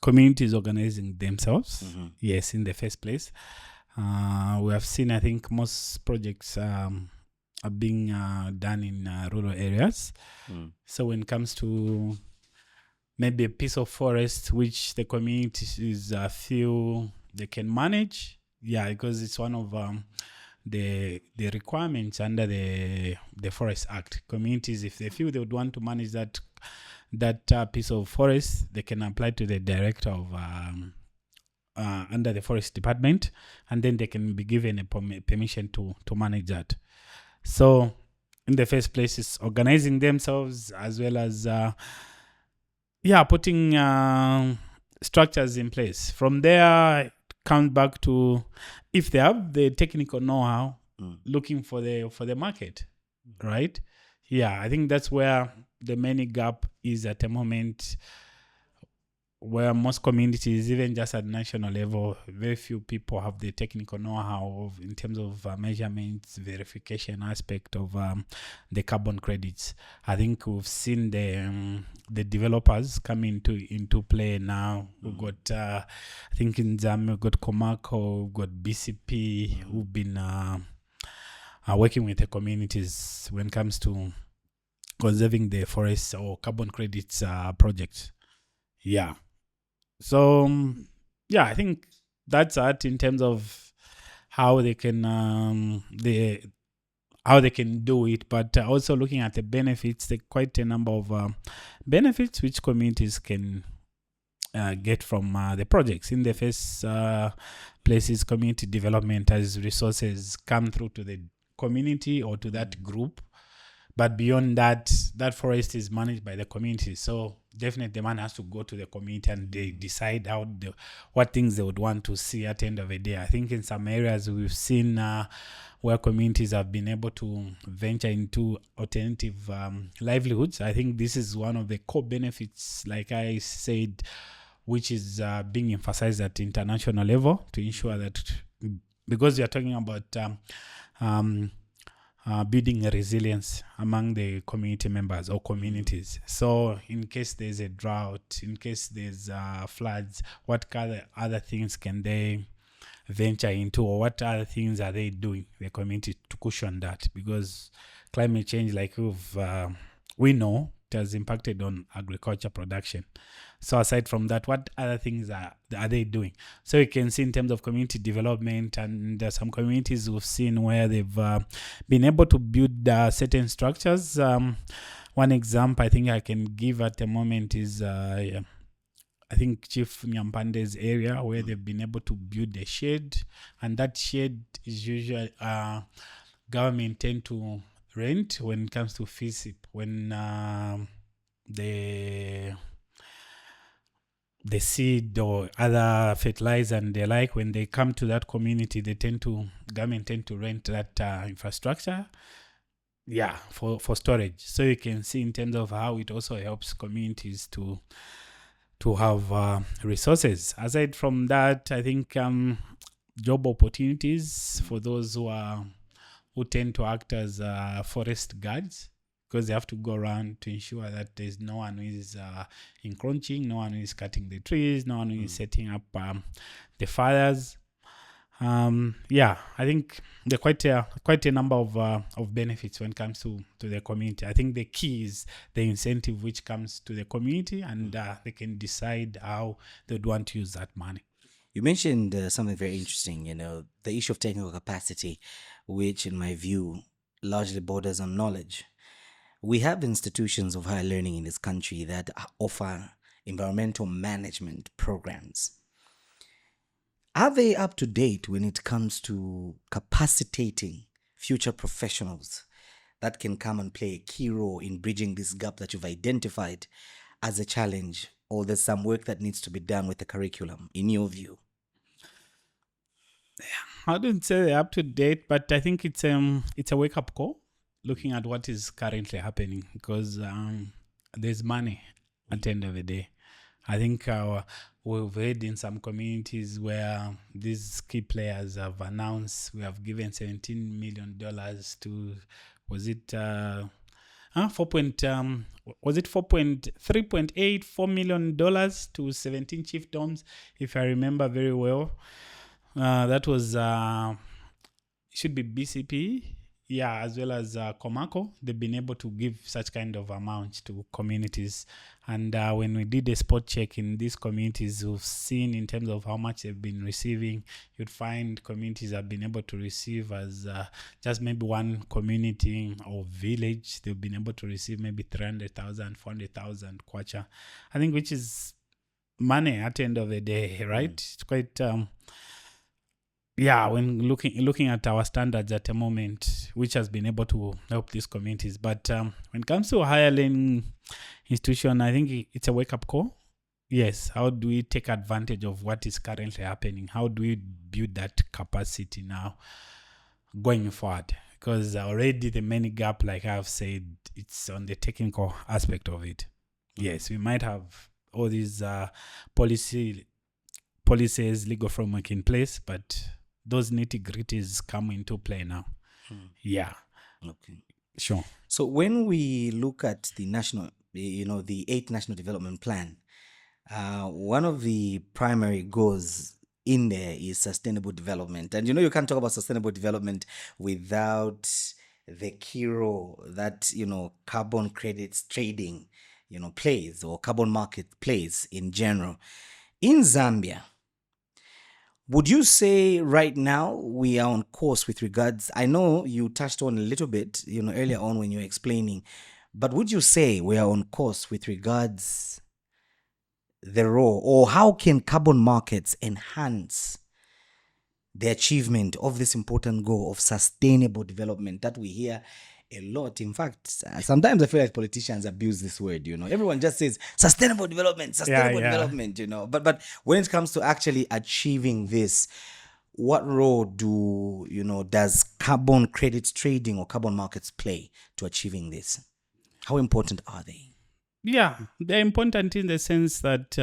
B: communities organizing themselves. Yes, in the first place. We have seen, I think, most projects are being done in rural areas. So when it comes to maybe a piece of forest which the communities feel they can manage, because it's one of the requirements under the Forest Act. Communities, if they feel they would want to manage that piece of forest, they can apply to the director of under the forest department, and then they can be given a permission to manage that. So in the first place, it's organizing themselves as well as putting structures in place. From there, it comes back to if they have the technical know-how, looking for the market, right? I think that's where the main gap is at the moment, where most communities, even just at national level, very few people have the technical know-how in terms of measurements, verification aspect of the carbon credits. I think we've seen the developers come into play now. We've got, I think in Zambia, we've got Comarco, we've got BCP, who've been working with the communities when it comes to conserving the forests or carbon credits projects. So, I think that's it in terms of how they can how they can do it, but also looking at the benefits. There are quite a number of benefits which communities can get from the projects. In the first places, community development as resources come through to the community or to that group. But beyond that, that forest is managed by the community. So definitely the man has to go to the community and they decide what things they would want to see at the end of the day. I think in some areas we've seen where communities have been able to venture into alternative livelihoods. I think this is one of the core benefits, like I said, which is being emphasized at international level to ensure that, because we are talking about building a resilience among the community members or communities. So in case there's a drought, in case there's floods, what other things can they venture into, or what other things are they doing, the community, to cushion that? Because climate change, like we know, it has impacted on agriculture production. So aside from that, what other things are they doing? So you can see in terms of community development, and there's some communities we've seen where they've been able to build certain structures. One example I think I can give at the moment is I think Chief Nyampande's area, where they've been able to build a shed, and that shed is usually government tend to rent when it comes to FISIP, when the seed or other fertilizer and the like, when they come to that community, government tend to rent that infrastructure for storage. So you can see in terms of how it also helps communities to have resources. Aside from that, I think job opportunities for those who tend to act as forest guards, because they have to go around to ensure that there's no one who is encroaching, no one who is cutting the trees, no one who is setting up the fires. I think there are quite a number of benefits when it comes to the community. I think the key is the incentive which comes to the community, and they can decide how they'd want to use that money.
A: You mentioned something very interesting, the issue of technical capacity, which in my view largely borders on knowledge. We have institutions of higher learning in this country that offer environmental management programs. Are they up to date when it comes to capacitating future professionals that can come and play a key role in bridging this gap that you've identified as a challenge, or there's some work that needs to be done with the curriculum, in your view?
B: I wouldn't say they're up to date, but I think it's a wake-up call, looking at what is currently happening, because there's money at the end of the day. I think we've heard in some communities where these key players have announced we have given $17 million to, was it $3.84 million to 17 chiefdoms, if I remember very well. That was should be BCP. yeah, as well as Comaco, they've been able to give such kind of amount to communities. And when we did a spot check in these communities, we've seen in terms of how much they've been receiving, you'd find communities have been able to receive as just maybe one community or village, they've been able to receive maybe 300,000, 400,000 kwacha. I think which is money at the end of the day, right? It's quite yeah, when looking at our standards at the moment, which has been able to help these communities. But when it comes to a higher learning institution, I think it's a wake-up call. Yes, how do we take advantage of what is currently happening? How do we build that capacity now going forward? Because already the main gap, like I've said, it's on the technical aspect of it. Yes, we might have all these policies, legal framework in place, but those nitty-gritties come into play now. Yeah.
A: Okay.
B: Sure.
A: So when we look at the national, the 8th National Development Plan, one of the primary goals in there is sustainable development. And you can't talk about sustainable development without the key role that, carbon credits trading, plays, or carbon market plays in general. In Zambia, would you say right now we are on course with regards? I know you touched on a little bit, earlier on when you were explaining, but would you say we are on course with regards the role, or how can carbon markets enhance the achievement of this important goal of sustainable development that we hear a lot? In fact, sometimes I feel like politicians abuse this word. Everyone just says sustainable development, development. But when it comes to actually achieving this, what role does carbon credits trading or carbon markets play to achieving this? How important are they?
B: Yeah, they're important in the sense that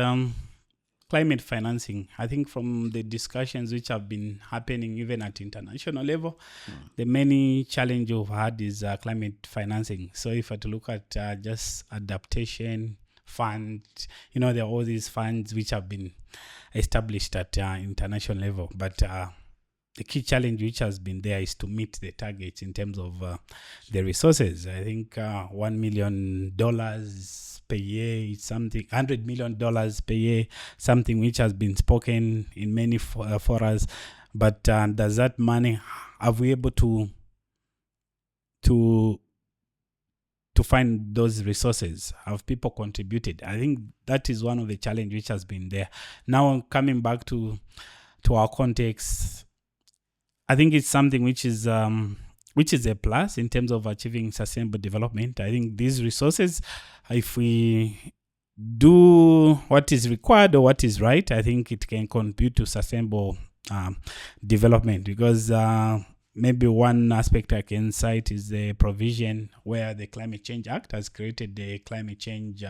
B: climate financing, I think from the discussions which have been happening even at international level, the many challenge we've had is climate financing. So if I to look at just adaptation fund, there are all these funds which have been established at international level. But the key challenge which has been there is to meet the targets in terms of the resources. I think $1 million per year is something, $100 million per year, something which has been spoken in many forums. But does that money, are we able to find those resources? Have people contributed? I think that is one of the challenges which has been there. Now coming back to our context, I think it's something which is a plus in terms of achieving sustainable development. I think these resources, if we do what is required or what is right, I think it can contribute to sustainable development. Because maybe one aspect I can cite is the provision where the Climate Change Act has created the Climate Change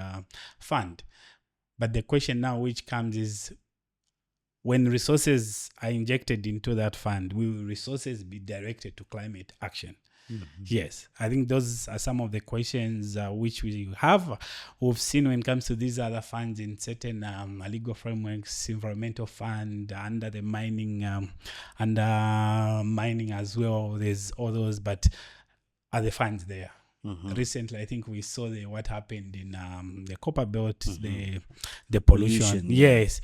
B: Fund. But the question now which comes is, when resources are injected into that fund, will resources be directed to climate action? Yes, I think those are some of the questions which we have. We've seen when it comes to these other funds in certain legal frameworks, environmental fund, under the mining, as well. There's all those, but are the funds there? Recently, I think we saw what happened in the copper belt, the pollution. Yes.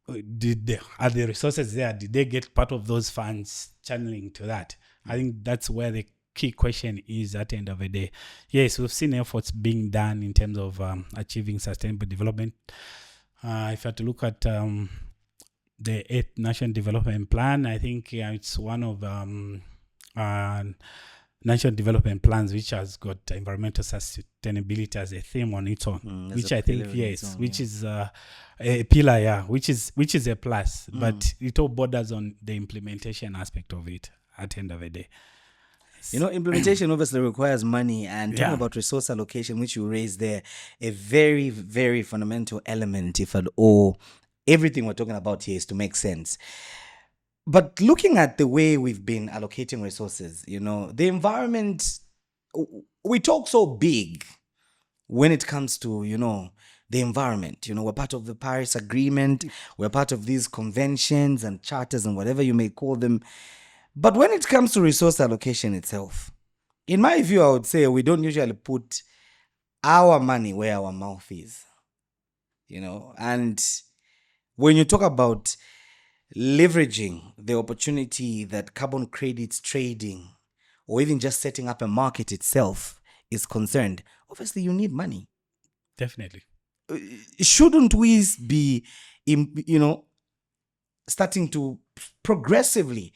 B: Are the resources there? Did they get part of those funds channeling to that? I think that's where the key question is at the end of the day. Yes, we've seen efforts being done in terms of achieving sustainable development. If I had to look at the 8th National Development Plan, I think it's one of national development plans which has got environmental sustainability as a theme on its own, which I think which is a pillar, which is a plus, but it all borders on the implementation aspect of it at the end of the day.
A: Implementation obviously requires money, and talking about resource allocation, which you raised there, a very, very fundamental element, if at all, everything we're talking about here is to make sense. But looking at the way we've been allocating resources, the environment, we talk so big when it comes to, the environment. We're part of the Paris Agreement. We're part of these conventions and charters and whatever you may call them. But when it comes to resource allocation itself, in my view, I would say we don't usually put our money where our mouth is, and when you talk about leveraging the opportunity that carbon credits trading or even just setting up a market itself is concerned, obviously you need money.
B: Definitely.
A: Shouldn't we be, starting to progressively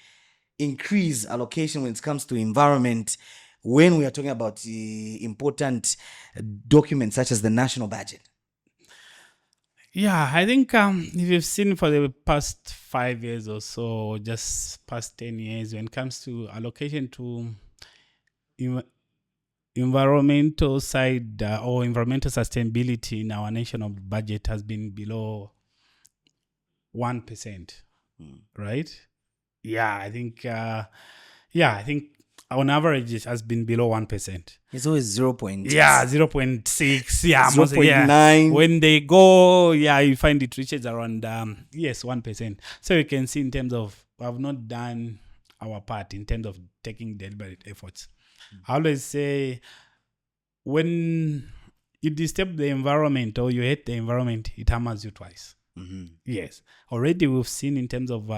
A: increase allocation when it comes to environment when we are talking about important documents such as the national budget?
B: Yeah, I think if you've seen for the past 5 years or so, just past 10 years, when it comes to allocation to environmental side or environmental sustainability in our national budget has been below 1%, right? Yeah, I think on average it has been below 1%.
A: It's always 0.
B: Yeah, 0.6. Yeah,
A: 0.9.
B: When they go, you find it reaches around 1%. So you can see in terms of we have not done our part in terms of taking deliberate efforts. I always say when you disturb the environment or you hate the environment, it hammers you twice. Yes. Already we've seen in terms of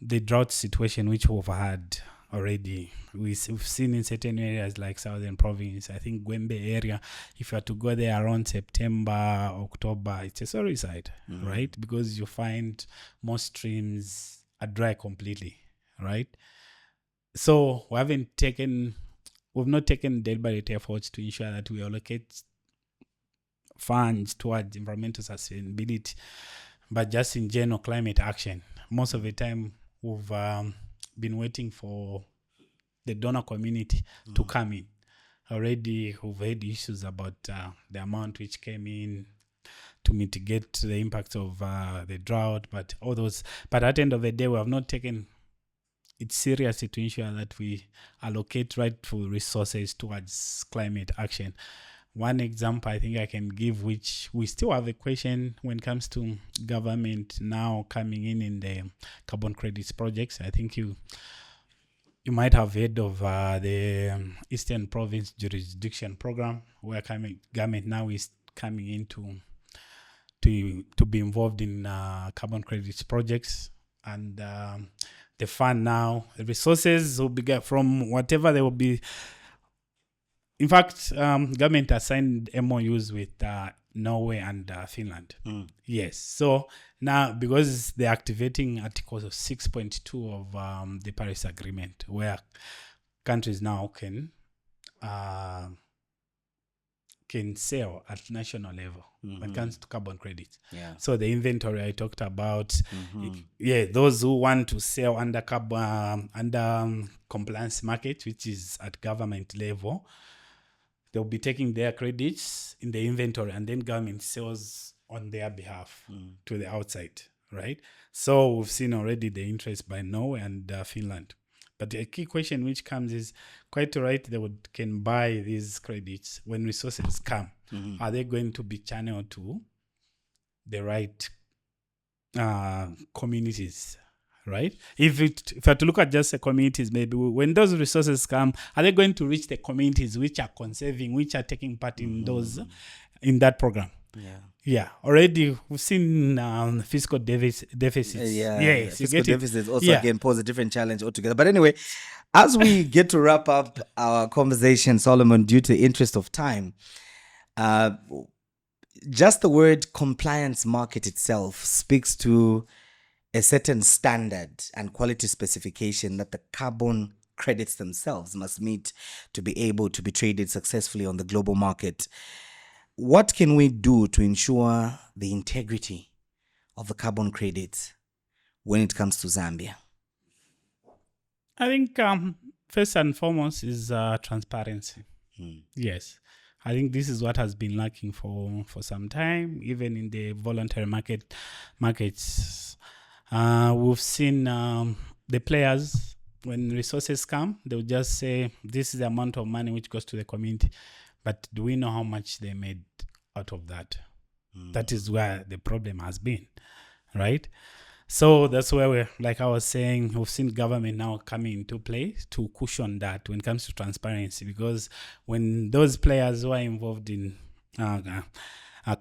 B: the drought situation which we've had already. We've seen in certain areas like Southern Province, I think Gwembe area, if you are to go there around September, October, it's a sorry sight, right? Because you find most streams are dry completely, right? So we've not taken deliberate efforts to ensure that we allocate funds towards environmental sustainability, but just in general climate action. Most of the time we've been waiting for the donor community to come in. Already we've had issues about the amount which came in to mitigate the impacts of the drought, but at the end of the day, we have not taken it seriously to ensure that we allocate rightful resources towards climate action. One example I think I can give, which we still have a question when it comes to government now coming in the carbon credits projects. I think you might have heard of the Eastern Province Jurisdiction Program, where government now is coming in to be involved in carbon credits projects. And the fund now, the resources will be from whatever they will be. In fact, government has signed MOUs with Norway and Finland. Yes. So now, because they're activating Article 6.2 of the Paris Agreement, where countries now can sell at national level when it comes to carbon credits.
A: Yeah.
B: So the inventory I talked about, those who want to sell under compliance market, which is at government level, they'll be taking their credits in the inventory, and then government sells on their behalf to the outside, right? So we've seen already the interest by Norway and Finland. But the key question which comes is, quite right, they can buy these credits when resources come. Are they going to be channeled to the right communities, right? If I have to look at just the communities, maybe when those resources come, are they going to reach the communities which are conserving, which are taking part in in that program? Yeah. Already we've seen fiscal deficits.
A: Yes, fiscal deficits also again pose a different challenge altogether. But anyway, as we get to wrap up our conversation, Solomon, due to the interest of time, just the word compliance market itself speaks to a certain standard and quality specification that the carbon credits themselves must meet to be able to be traded successfully on the global market. What can we do to ensure the integrity of the carbon credits when it comes to Zambia?
B: I think first and foremost is transparency. Yes. I think this is what has been lacking for some time, even in the voluntary markets. We've seen the players, when resources come, they'll just say, this is the amount of money which goes to the community. But do we know how much they made out of that? That is where the problem has been, right? So that's where we're, like I was saying, we've seen government now coming into play to cushion that when it comes to transparency, because when those players who are involved in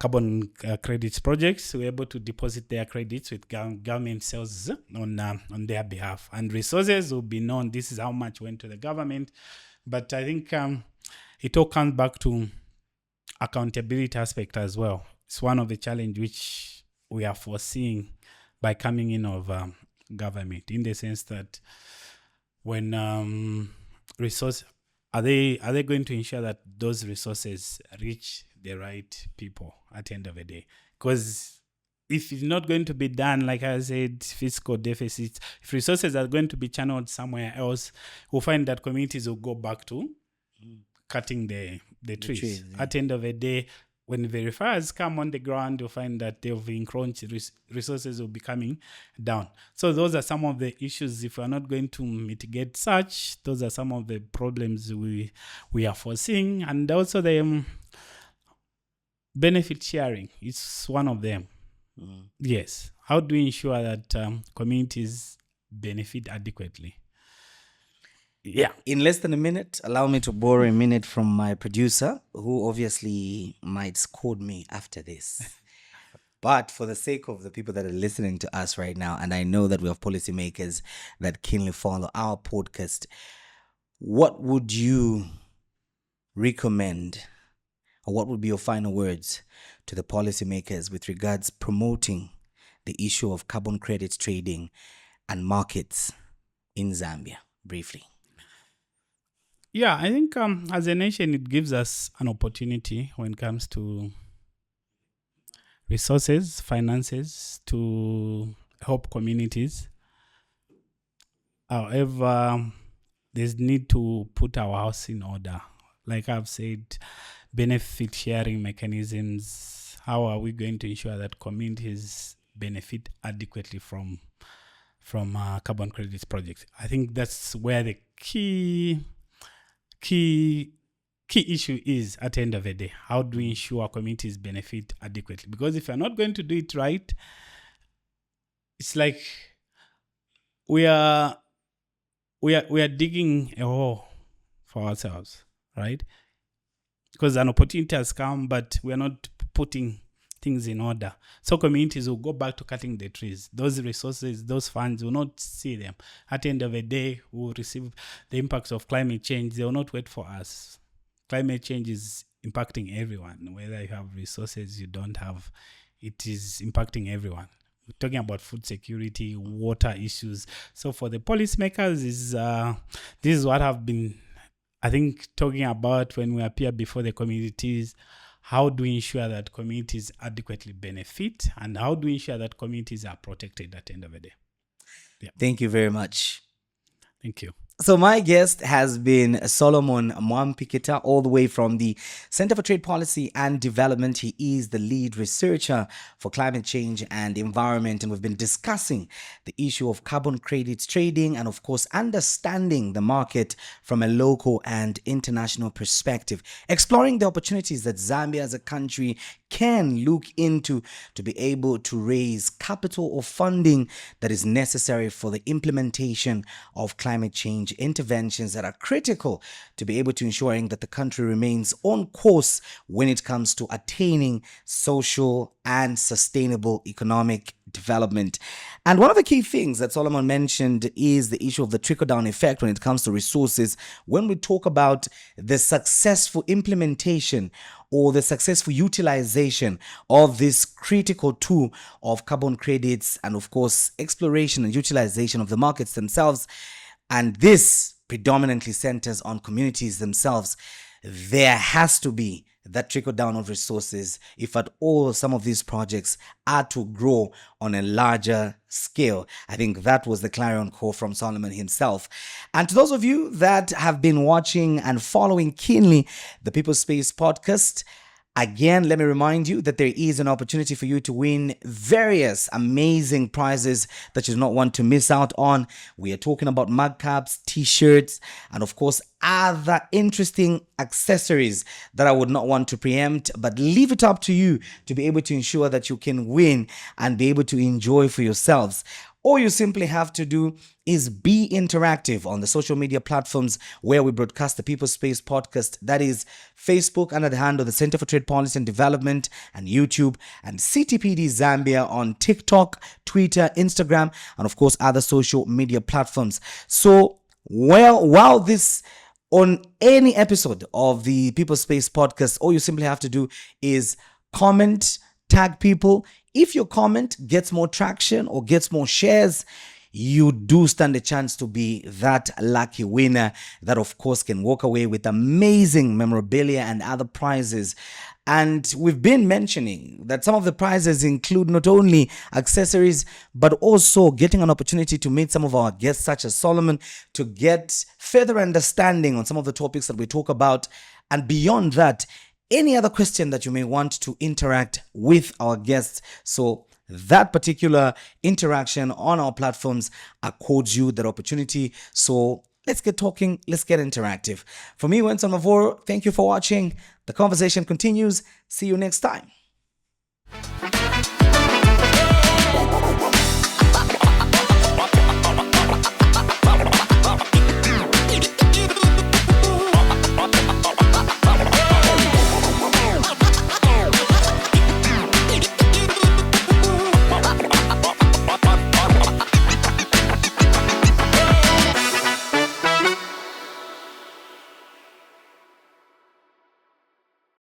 B: carbon credits projects were able to deposit their credits with government sales on their behalf, and resources will be known. This is how much went to the government. But I think it all comes back to accountability aspect as well. It's one of the challenge which we are foreseeing by coming in of government, in the sense that when resource are they going to ensure that those resources reach the right people at the end of the day? Because if it's not going to be done, like I said, fiscal deficits, if resources are going to be channeled somewhere else, we'll find that communities will go back to cutting the trees.
A: Yeah.
B: At the end of the day, when verifiers come on the ground, you'll find that they've encroached, resources will be coming down. So those are some of the issues. If we're not going to mitigate such, those are some of the problems we are foreseeing. And also the benefit sharing is one of them. Yes. How do we ensure that communities benefit adequately? Yeah.
A: In less than a minute, allow me to borrow a minute from my producer, who obviously might scold me after this. But for the sake of the people that are listening to us right now, and I know that we have policymakers that keenly follow our podcast, what would you recommend, or what would be your final words to the policymakers with regards promoting the issue of carbon credits trading and markets in Zambia, briefly?
B: Yeah, I think as a nation, it gives us an opportunity when it comes to resources, finances, to help communities. However, there's need to put our house in order. Like I've said, benefit sharing mechanisms. How are we going to ensure that communities benefit adequately from carbon credits projects? I think that's where the key issue is at the end of the day. How do we ensure our communities benefit adequately? Because if you're not going to do it right, it's like we are digging a hole for ourselves, right? Because an opportunity has come, but we're not putting things in order. So communities will go back to cutting the trees. Those resources, those funds, will not see them. At the end of the day, we'll receive the impacts of climate change. They will not wait for us. Climate change is impacting everyone. Whether you have resources, you don't have, it is impacting everyone. We're talking about food security, water issues. So for the policymakers, this is what I've been, I think, talking about when we appear before the communities. How do we ensure that communities adequately benefit, and how do we ensure that communities are protected at the end of the day? Yeah.
A: Thank you very much.
B: Thank you.
A: So my guest has been Solomon Mwampikita, all the way from the Center for Trade Policy and Development. He is the lead researcher for climate change and environment, and we've been discussing the issue of carbon credits trading and, of course, understanding the market from a local and international perspective, exploring the opportunities that Zambia as a country can look into to be able to raise capital or funding that is necessary for the implementation of climate change interventions that are critical to be able to ensuring that the country remains on course when it comes to attaining social and sustainable economic development. And one of the key things that Solomon mentioned is the issue of the trickle-down effect when it comes to resources. When we talk about the successful implementation or the successful utilization of this critical tool of carbon credits and, of course, exploration and utilization of the markets themselves, and this predominantly centers on communities themselves, there has to be that trickle down of resources if at all some of these projects are to grow on a larger scale. I think that was the clarion call from Solomon himself. And to those of you that have been watching and following keenly the People's Space podcast, Again, let me remind you that there is an opportunity for you to win various amazing prizes that you do not want to miss out on. We are talking about mug caps, t-shirts, and of course, other interesting accessories that I would not want to preempt, but leave it up to you to be able to ensure that you can win and be able to enjoy for yourselves. All you simply have to do is be interactive on the social media platforms where we broadcast the People's Space podcast. That is Facebook under the handle the Center for Trade Policy and Development, and YouTube, and CTPD Zambia on TikTok, Twitter, Instagram, and of course other social media platforms. So while this on any episode of the People's Space podcast, all you simply have to do is comment, tag people. If your comment gets more traction or gets more shares, you do stand a chance to be that lucky winner that of course can walk away with amazing memorabilia and other prizes. And we've been mentioning that some of the prizes include not only accessories, but also getting an opportunity to meet some of our guests, such as Solomon, to get further understanding on some of the topics that we talk about. And beyond that, any other question that you may want to interact with our guests. So that particular interaction on our platforms accords you that opportunity. So let's get talking. Let's get interactive. For me, Winston Mavoro, thank you for watching. The conversation continues. See you next time.